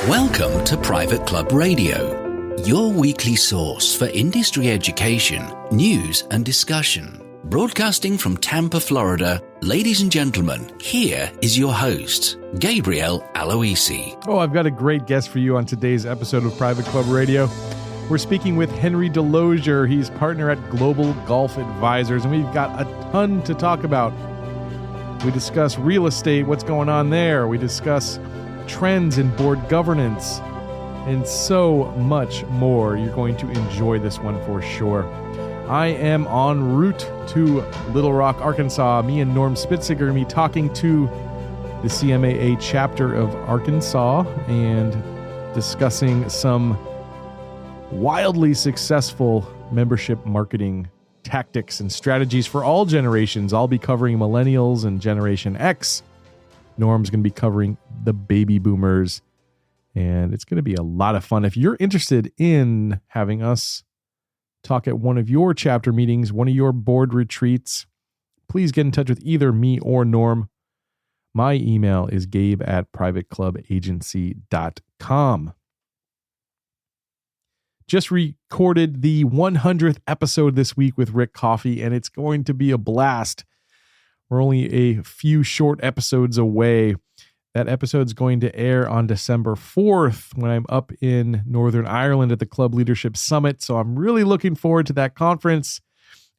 Welcome to Private Club Radio, your weekly source for industry education, news and discussion. Broadcasting from Tampa, Florida, ladies and gentlemen, here is your host, Gabriel Aloisi. Oh, I've got a great guest for you on today's episode of Private Club Radio. We're speaking with Henry DeLozier. He's partner at Global Golf Advisors, and we've got a ton to talk about. We discuss real estate, what's going on there. We discuss trends in board governance, and so much more. You're going to enjoy this one for sure. I am en route to Little Rock, Arkansas. Me and Norm Spitziger are going to be talking to the CMAA chapter of Arkansas and discussing some wildly successful membership marketing tactics and strategies for all generations. I'll be covering millennials and Generation X. Norm's going to be covering the baby boomers, and it's going to be a lot of fun. If you're interested in having us talk at one of your chapter meetings, one of your board retreats, please get in touch with either me or Norm. My email is gabe@privateclubagency.com. Just recorded the 100th episode this week with Rick Coffey, and it's going to be a blast. We're only a few short episodes away. That episode's going to air on December 4th when I'm up in Northern Ireland at the Club Leadership Summit. So I'm really looking forward to that conference.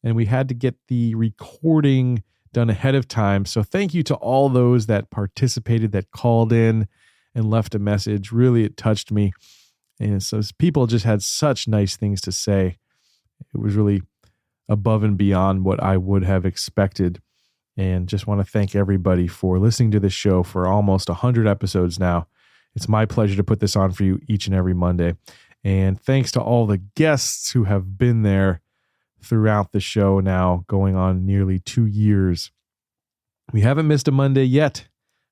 And we had to get the recording done ahead of time. So thank you to all those that participated, that called in and left a message. Really, it touched me. And so people just had such nice things to say. It was really above and beyond what I would have expected. And just want to thank everybody for listening to this show for almost 100 episodes now. It's my pleasure to put this on for you each and every Monday. And thanks to all the guests who have been there throughout the show now, going on nearly 2 years. We haven't missed a Monday yet.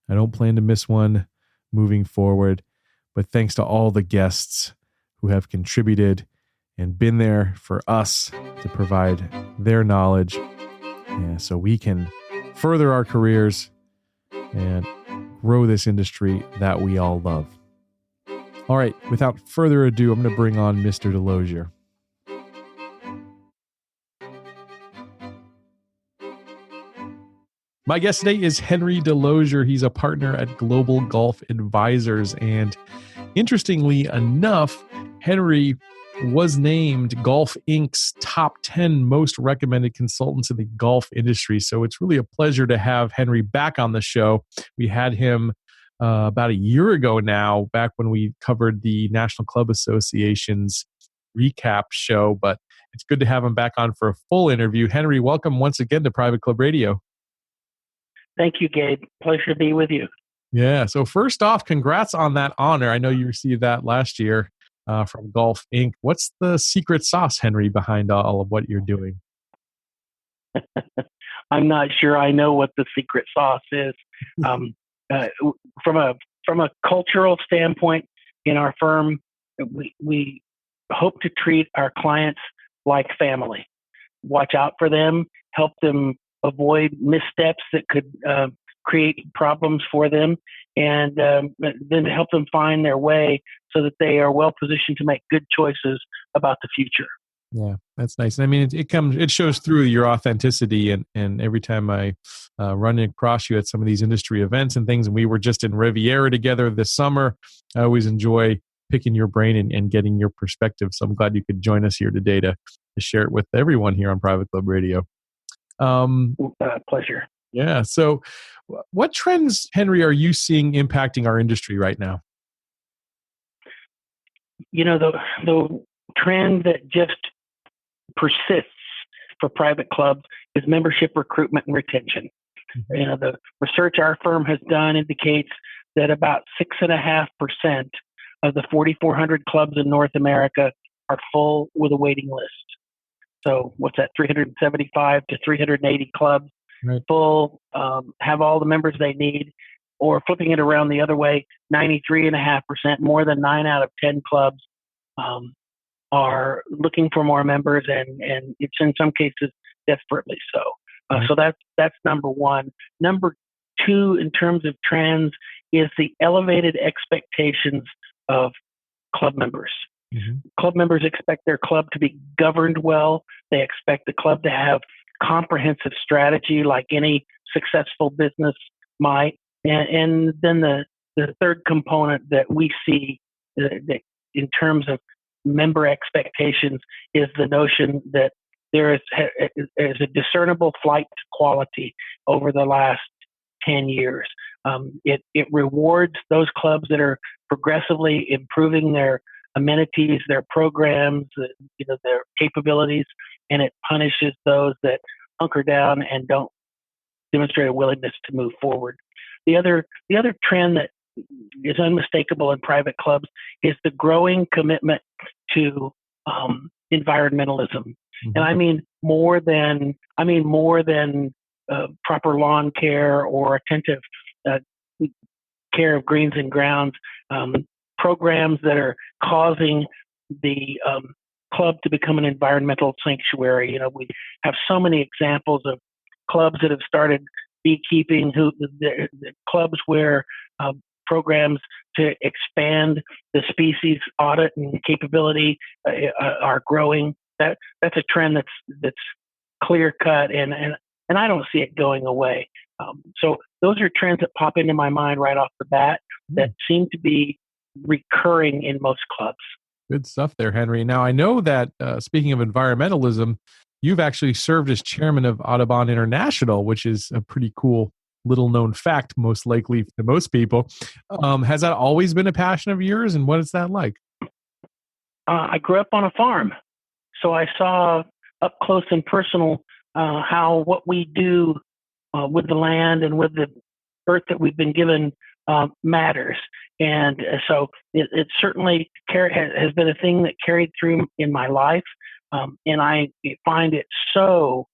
I don't plan to miss one moving forward. But thanks to all the guests who have contributed and been there for us to provide their knowledge, so we can further our careers and grow this industry that we all love. All right, without further ado, I'm going to bring on Mr. DeLozier. My guest today is Henry DeLozier. He's a partner at Global Golf Advisors. And interestingly enough, Henry was named Golf Inc.'s top 10 most recommended consultants in the golf industry. So it's really a pleasure to have Henry back on the show. We had him about a year ago now, back when we covered the National Club Association's recap show. But it's good to have him back on for a full interview. Henry, welcome once again to Private Club Radio. Thank you, Gabe. Pleasure to be with you. Yeah. So first off, congrats on that honor. I know you received that last year from Golf Inc. What's the secret sauce, Henry, behind all of what you're doing? I'm not sure I know what the secret sauce is. From a cultural standpoint, in our firm, we hope to treat our clients like family. Watch out for them, help them avoid missteps that could create problems for them, and then to help them find their way so that they are well positioned to make good choices about the future. Yeah, that's nice. I mean, it shows through your authenticity, and every time I run across you at some of these industry events and things, and we were just in Riviera together this summer, I always enjoy picking your brain and getting your perspective. So I'm glad you could join us here today to share it with everyone here on Private Club Radio. Pleasure. Yeah. So what trends, Henry, are you seeing impacting our industry right now? You know, the trend that just persists for private clubs is membership recruitment and retention. Mm-hmm. You know, the research our firm has done indicates that about 6.5% of the 4,400 clubs in North America are full with a waiting list. So what's that, 375 to 380 clubs right. Full, have all the members they need, or flipping it around the other way, 93.5%, more than 9 out of 10 clubs are looking for more members, and it's in some cases desperately so. So that's number one. Number two, in terms of trends, is the elevated expectations of club members. Mm-hmm. Club members expect their club to be governed well. They expect the club to have comprehensive strategy like any successful business might. And then the third component that we see that in terms of member expectations is the notion that there is a discernible flight to quality over the last 10 years. It rewards those clubs that are progressively improving their amenities, their programs, their capabilities, and it punishes those that hunker down and don't demonstrate a willingness to move forward. The other trend that is unmistakable in private clubs is the growing commitment to environmentalism, Mm-hmm. and I mean more than proper lawn care or attentive care of greens and grounds. Programs that are causing the club to become an environmental sanctuary. We have so many examples of clubs that have started beekeeping, the clubs where programs to expand the species audit and capability are growing. That's a trend that's clear cut, and I don't see it going away. So those are trends that pop into my mind right off the bat that seem to be recurring in most clubs. Good stuff there, Henry. Now, I know that speaking of environmentalism, you've actually served as chairman of Audubon International, which is a pretty cool little known fact, most likely to most people. Has that always been a passion of yours, and what is that like? I grew up on a farm, so I saw up close and personal how what we do with the land and with the earth that we've been given matters. And so it certainly has been a thing that carried through in my life. And I find it so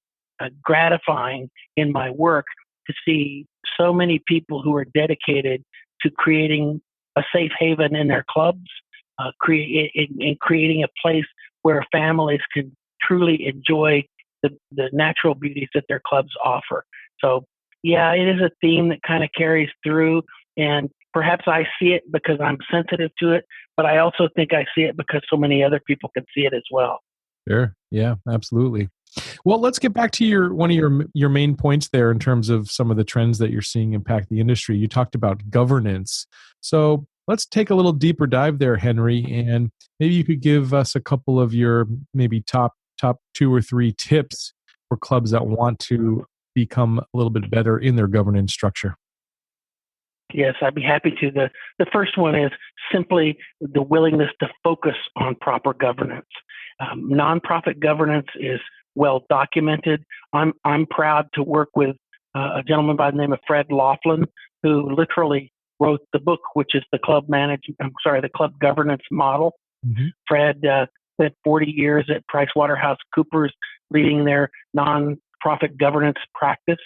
gratifying in my work to see so many people who are dedicated to creating a safe haven in their clubs, creating a place where families can truly enjoy the natural beauties that their clubs offer. So yeah, it is a theme that kind of carries through, and perhaps I see it because I'm sensitive to it, but I also think I see it because so many other people can see it as well. Sure. Yeah, absolutely. Well, let's get back to one of your main points there in terms of some of the trends that you're seeing impact the industry. You talked about governance. So let's take a little deeper dive there, Henry, and maybe you could give us a couple of your maybe top 2 or 3 tips for clubs that want to become a little bit better in their governance structure. Yes, I'd be happy to. The first one is simply the willingness to focus on proper governance. Nonprofit governance is well documented. I'm proud to work with a gentleman by the name of Fred Laughlin, who literally wrote the book, which is the club governance model. Mm-hmm. Fred spent 40 years at PricewaterhouseCoopers leading their nonprofit governance practice.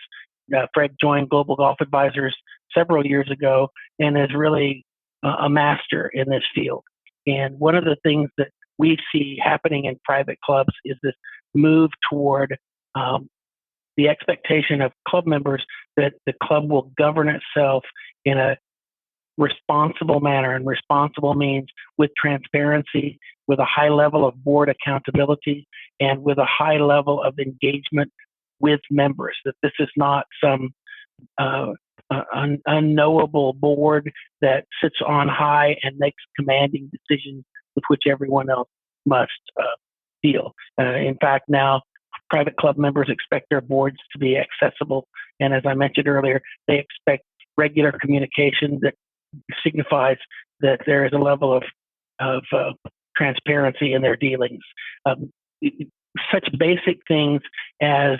Fred joined Global Golf Advisors several years ago and is really a master in this field. And one of the things that we see happening in private clubs is this move toward the expectation of club members that the club will govern itself in a responsible manner. And responsible means with transparency, with a high level of board accountability, and with a high level of engagement with members, that this is not some unknowable board that sits on high and makes commanding decisions with which everyone else must deal. In fact, now private club members expect their boards to be accessible. And as I mentioned earlier, they expect regular communication that signifies that there is a level of transparency in their dealings. Such basic things as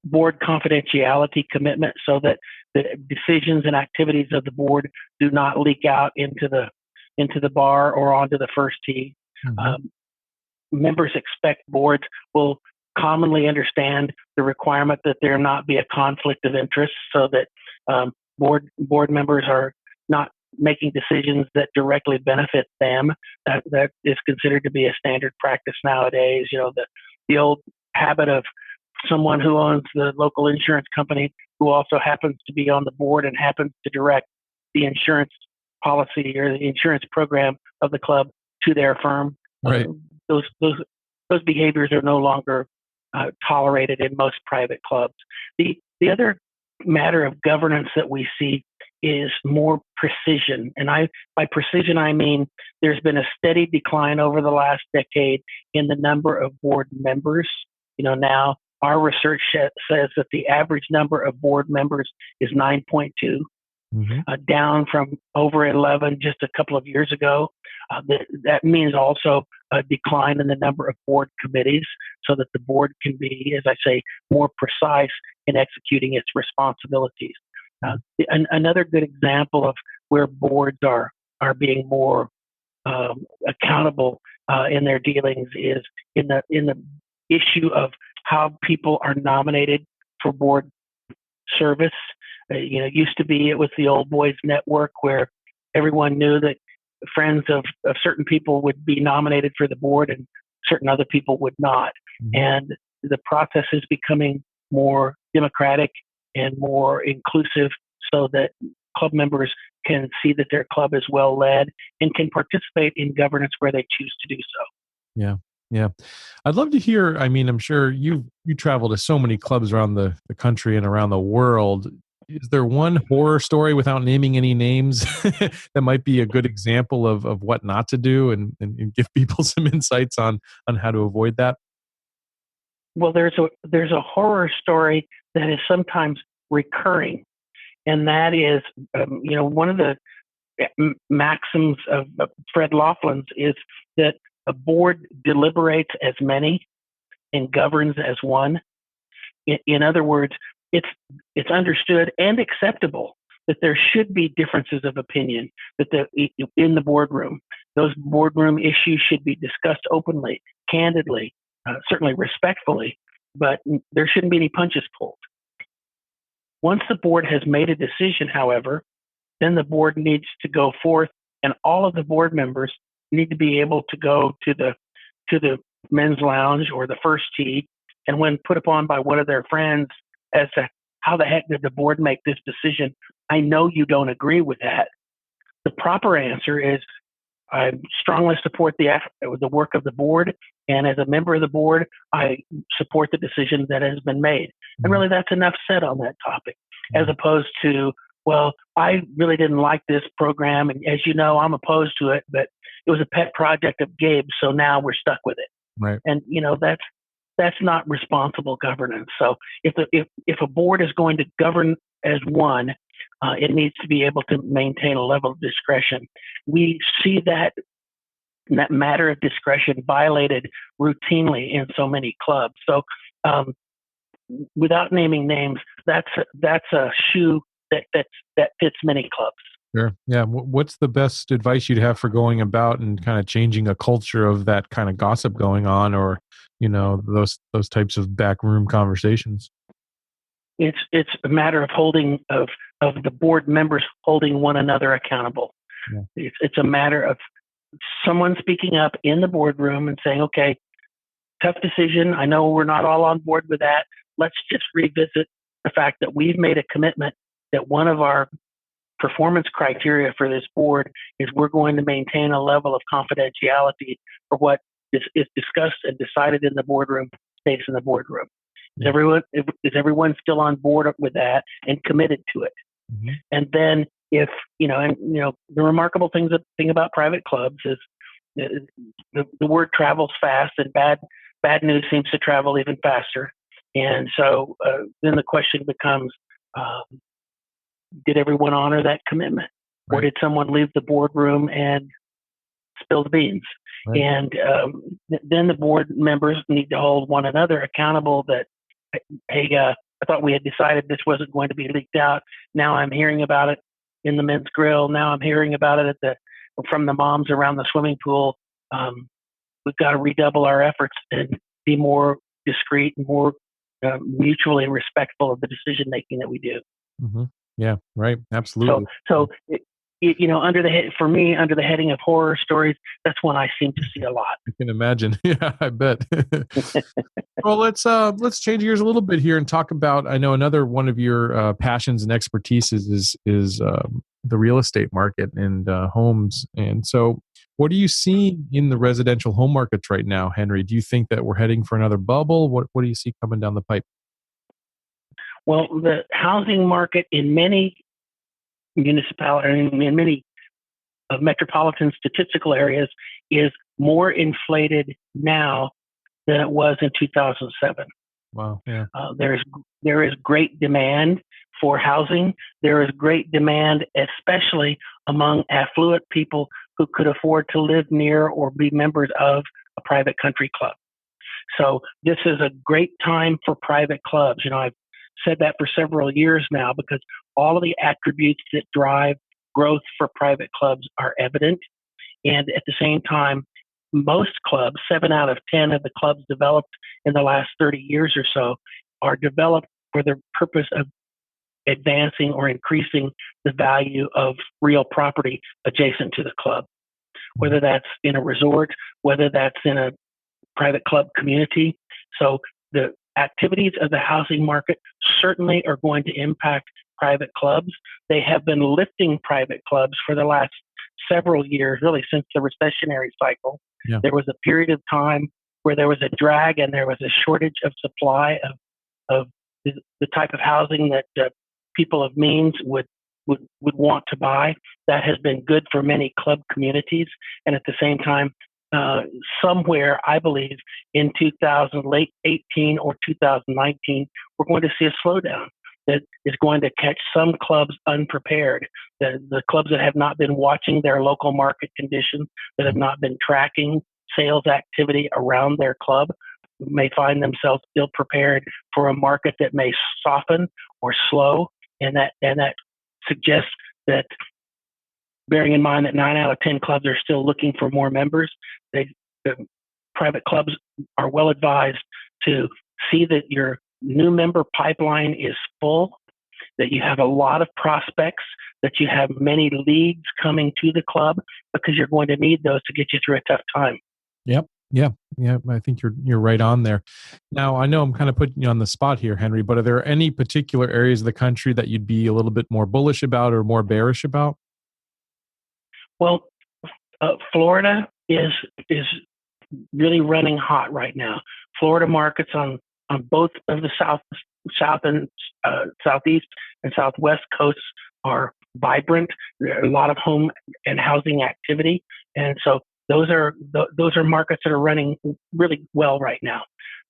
board confidentiality commitment, so that the decisions and activities of the board do not leak out into the bar or onto the first tee. Mm-hmm. Members expect boards will commonly understand the requirement that there not be a conflict of interest, so that board members are not making decisions that directly benefit them. That is considered to be a standard practice nowadays. The old habit of someone who owns the local insurance company who also happens to be on the board and happens to direct the insurance policy or the insurance program of the club to their firm. Right. Those behaviors are no longer tolerated in most private clubs. The other matter of governance that we see is more precision. And by precision, I mean there's been a steady decline over the last decade in the number of board members. Now our research says that the average number of board members is 9.2, down from over 11 just a couple of years ago. That means also a decline in the number of board committees, so that the board can be, as I say, more precise in executing its responsibilities. Another good example of where boards are being more accountable in their dealings is in the issue of how people are nominated for board service. Used to be it was the old boys network where everyone knew that friends of certain people would be nominated for the board and certain other people would not. And the process is becoming more democratic and more inclusive so that club members can see that their club is well led and can participate in governance where they choose to do so. Yeah. Yeah. I'd love to hear, I'm sure you travel to so many clubs around the country and around the world. Is there one horror story, without naming any names, that might be a good example of what not to do and give people some insights on how to avoid that? Well, there's a horror story that is sometimes recurring, and that is, one of the maxims of Fred Laughlin's is that a board deliberates as many and governs as one. In other words, it's understood and acceptable that there should be differences of opinion, that in the boardroom, those boardroom issues should be discussed openly, candidly, certainly respectfully, but there shouldn't be any punches pulled. Once the board has made a decision, however, then the board needs to go forth, and all of the board members need to be able to go to the men's lounge or the first tee, and when put upon by one of their friends as to how the heck did the board make this decision, I know you don't agree with that. The proper answer is, I strongly support the work of the board, and as a member of the board, I support the decision that has been made. And really, that's enough said on that topic, as opposed to, well, I really didn't like this program, and as you know, I'm opposed to it, but it was a pet project of Gabe's, so now we're stuck with it. Right. And that's not responsible governance. So if a board is going to govern as one, it needs to be able to maintain a level of discretion. We see that matter of discretion violated routinely in so many clubs. So without naming names, that's a shoe that fits many clubs. Sure. Yeah. What's the best advice you'd have for going about and kind of changing a culture of that kind of gossip going on, or, those types of backroom conversations? It's a matter of the board members holding one another accountable. Yeah. It's a matter of someone speaking up in the boardroom and saying, okay, tough decision. I know we're not all on board with that. Let's just revisit the fact that we've made a commitment that one of our performance criteria for this board is we're going to maintain a level of confidentiality for what is discussed and decided in the boardroom stays in the boardroom. Is everyone still on board with that and committed to it? Mm-hmm. And then the remarkable thing about private clubs is the word travels fast, and bad news seems to travel even faster. And so then the question becomes, did everyone honor that commitment? Right. Or did someone leave the boardroom and spill the beans? Right. And then the board members need to hold one another accountable that, hey, I thought we had decided this wasn't going to be leaked out. Now I'm hearing about it in the men's grill. Now I'm hearing about it from the moms around the swimming pool. We've got to redouble our efforts and be more discreet and more mutually respectful of the decision making that we do. Mm-hmm. Yeah, right. Absolutely. So under the heading of horror stories, that's one I seem to see a lot. I can imagine. Yeah, I bet. Well, let's change gears a little bit here and talk about. I know another one of your passions and expertise is the real estate market and homes. And so, what are you seeing in the residential home markets right now, Henry? Do you think that we're heading for another bubble? What do you see coming down the pipe? Well, the housing market in many municipalities, in many metropolitan statistical areas, is more inflated now than it was in 2007. Wow. Yeah. There is great demand for housing. There is great demand, especially among affluent people who could afford to live near or be members of a private country club. So this is a great time for private clubs. I've said that for several years now because all of the attributes that drive growth for private clubs are evident. And at the same time, most clubs, 7 out of 10 of the clubs developed in the last 30 years or so, are developed for the purpose of advancing or increasing the value of real property adjacent to the club, whether that's in a resort, whether that's in a private club community. So the activities of the housing market certainly are going to impact private clubs. They have been lifting private clubs for the last several years, really since the recessionary cycle. Yeah. There was a period of time where there was a drag and there was a shortage of supply of the type of housing that people of means would want to buy. That has been good for many club communities. And at the same time, somewhere, I believe, in 2018 or 2019, we're going to see a slowdown that is going to catch some clubs unprepared. The clubs that have not been watching their local market conditions, that have not been tracking sales activity around their club, may find themselves ill-prepared for a market that may soften or slow. And that suggests that, bearing in mind that 9 out of 10 clubs are still looking for more members, the private clubs are well advised to see that your new member pipeline is full, that you have a lot of prospects, that you have many leads coming to the club, because you're going to need those to get you through a tough time. Yep. Yeah. I think you're right on there. Now, I know I'm kind of putting you on the spot here, Henry, but are there any particular areas of the country that you'd be a little bit more bullish about or more bearish about? Well, Florida is really running hot right now. Florida markets on both of the south and southeast and southwest coasts are vibrant. There are a lot of home and housing activity, and so those are markets that are running really well right now.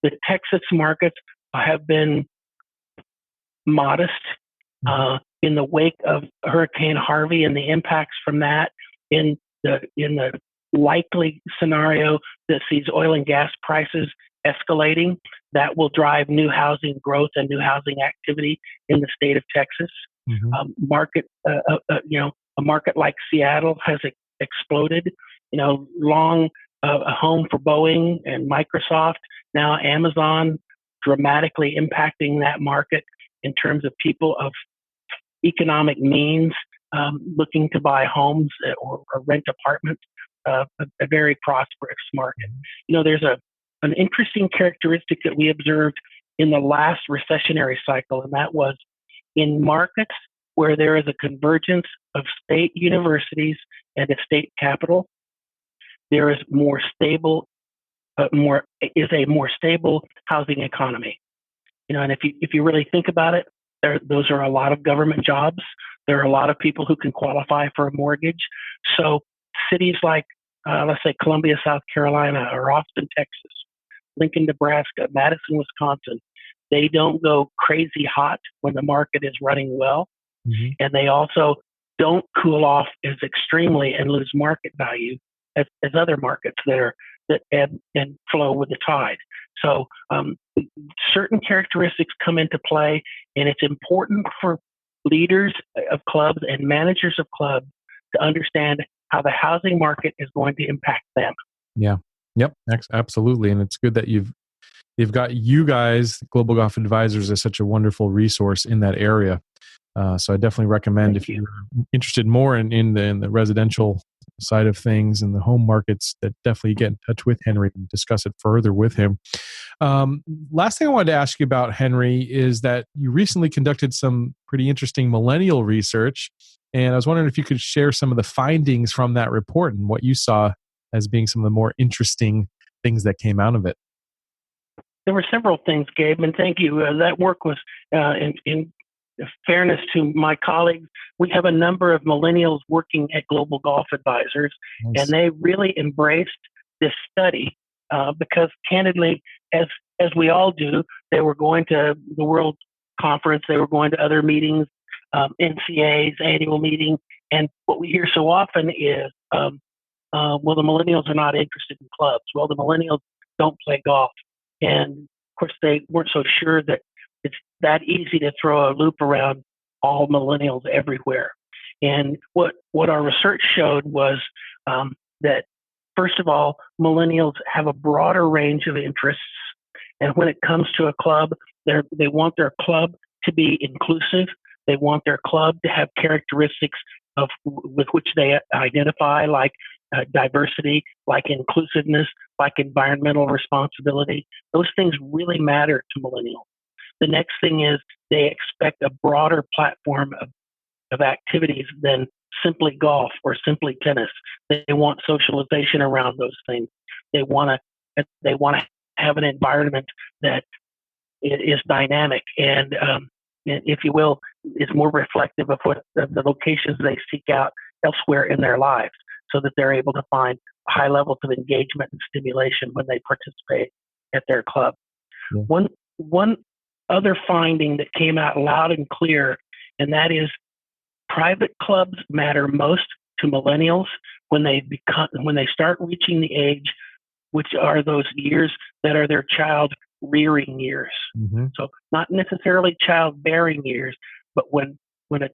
The Texas markets have been modest in the wake of Hurricane Harvey and the impacts from that. In the likely scenario that sees oil and gas prices escalating, that will drive new housing growth and new housing activity in the state of Texas. A market like Seattle has exploded. Long a home for Boeing and Microsoft. Now Amazon dramatically impacting that market in terms of people of economic means looking to buy homes or rent apartments. A very prosperous market. There's an interesting characteristic that we observed in the last recessionary cycle, and that was in markets where there is a convergence of state universities and a state capital, there is a more stable housing economy. And if you really think about it, those are a lot of government jobs. There are a lot of people who can qualify for a mortgage. So cities like, let's say, Columbia, South Carolina, or Austin, Texas, Lincoln, Nebraska, Madison, Wisconsin, they don't go crazy hot when the market is running well. Mm-hmm. And they also don't cool off as extremely and lose market value as other markets that ebb and flow with the tide. So certain characteristics come into play, and it's important for leaders of clubs and managers of clubs to understand how the housing market is going to impact them. Yeah. Yep. Absolutely. And it's good that you've got you guys, Global Golf Advisors, as such a wonderful resource in that area. So I definitely recommend if you're interested more in the residential side of things and the home markets, that definitely get in touch with Henry and discuss it further with him. Last thing I wanted to ask you about, Henry, is that you recently conducted some pretty interesting millennial research And I was wondering if you could share some of the findings from that report and what you saw as being some of the more interesting things that came out of it. There were several things, Gabe, and thank you. That work was, in fairness to my colleagues, we have a number of millennials working at Global Golf Advisors, Nice. and they really embraced this study because, candidly, as we all do, they were going to the World Conference, they were going to other meetings, NCA's annual meeting, and what we hear so often is, well, the millennials are not interested in clubs. Well, the millennials don't play golf. And of course, they weren't so sure that it's that easy to throw a loop around all millennials everywhere. And what our research showed was that, first of all, millennials have a broader range of interests. And when it comes to a club, they want their club to be inclusive. They want their club to have characteristics with which they identify, like diversity, like inclusiveness, like environmental responsibility. Those things really matter to millennials. The next thing is they expect a broader platform of activities than simply golf or simply tennis. They want socialization around those things. They want to have an environment that is dynamic and if you will, is more reflective of the locations they seek out elsewhere in their lives, so that they're able to find high levels of engagement and stimulation when they participate at their club. Yeah. One other finding that came out loud and clear, and that is private clubs matter most to millennials when they start reaching the age, which are those years that are their child rearing years. Mm-hmm. So not necessarily childbearing years, but when a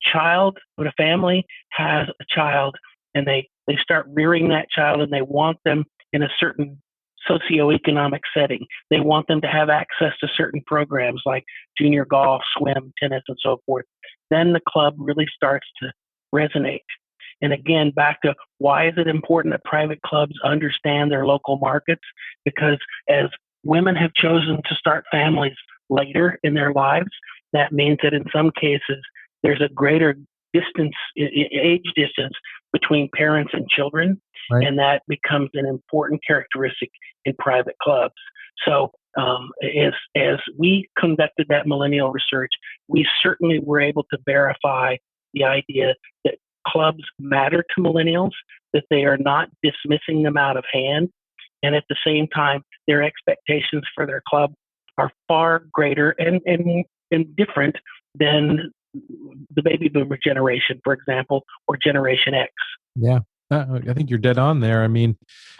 family has a child and they start rearing that child and they want them in a certain socioeconomic setting. They want them to have access to certain programs like junior golf, swim, tennis, and so forth. Then the club really starts to resonate. And again, back to why is it important that private clubs understand their local markets? Because as women have chosen to start families later in their lives, that means that in some cases there's a greater age distance between parents and children, right. And that becomes an important characteristic in private clubs. So as we conducted that millennial research, we certainly were able to verify the idea that clubs matter to millennials, that they are not dismissing them out of hand, and at the same time, their expectations for their club are far greater and different than the baby boomer generation, for example, or Generation X. Yeah, I think you're dead on there. I mean,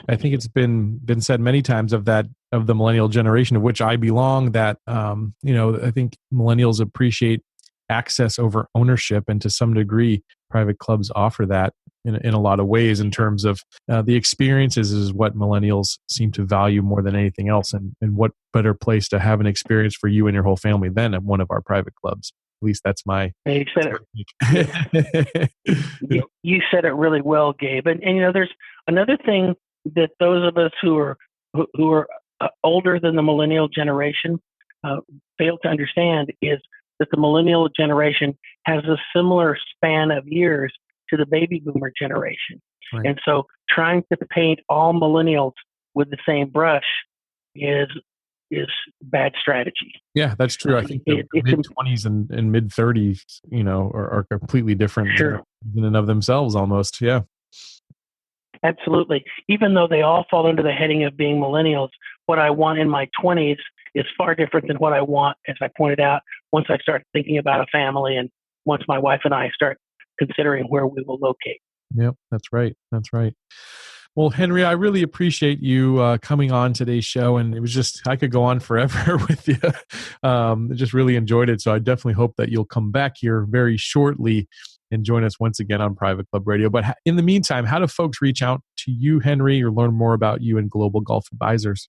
I think it's been said many times of the millennial generation, of which I belong, that I think millennials appreciate access over ownership, and to some degree, private clubs offer that in a lot of ways. In terms of the experiences, is what millennials seem to value more than anything else. And what better place to have an experience for you and your whole family than at one of our private clubs? At least that's my. You said it. You said it really well, Gabe. And there's another thing that those of us who are older than the millennial generation fail to understand is that the millennial generation has a similar span of years to the baby boomer generation. Right. And so trying to paint all millennials with the same brush is bad strategy. Yeah, that's true. I think the mid-20s and mid-30s, are completely different. Sure. In and of themselves almost. Yeah. Absolutely. Even though they all fall under the heading of being millennials, what I want in my 20s is far different than what I want, as I pointed out, once I start thinking about a family and once my wife and I start considering where we will locate. Yep, that's right. That's right. Well, Henry, I really appreciate you coming on today's show, and it was just, I could go on forever with you. Just really enjoyed it. So I definitely hope that you'll come back here very shortly and join us once again on Private Club Radio. But in the meantime, how do folks reach out to you, Henry, or learn more about you and Global Golf Advisors?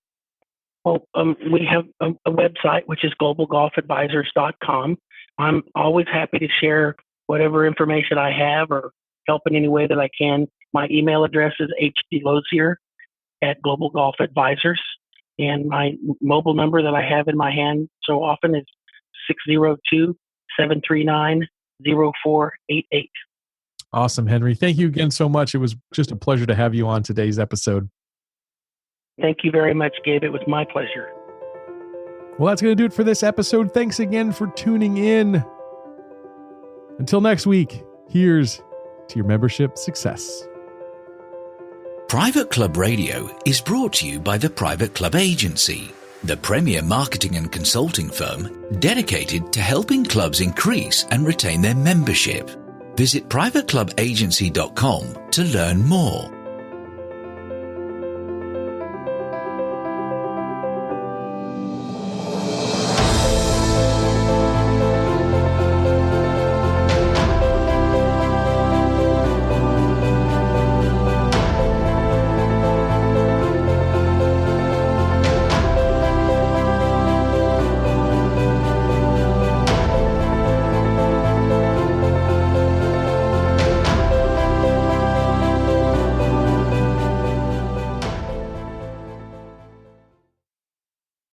Well, we have a website, which is globalgolfadvisors.com. I'm always happy to share whatever information I have or help in any way that I can. My email address is DeLozier at Global Golf Advisors. And my mobile number that I have in my hand so often is 602-739-0488. Awesome, Henry. Thank you again so much. It was just a pleasure to have you on today's episode. Thank you very much, Gabe. It was my pleasure. Well, that's going to do it for this episode. Thanks again for tuning in. Until next week, here's to your membership success. Private Club Radio is brought to you by the Private Club Agency, the premier marketing and consulting firm dedicated to helping clubs increase and retain their membership. Visit privateclubagency.com to learn more.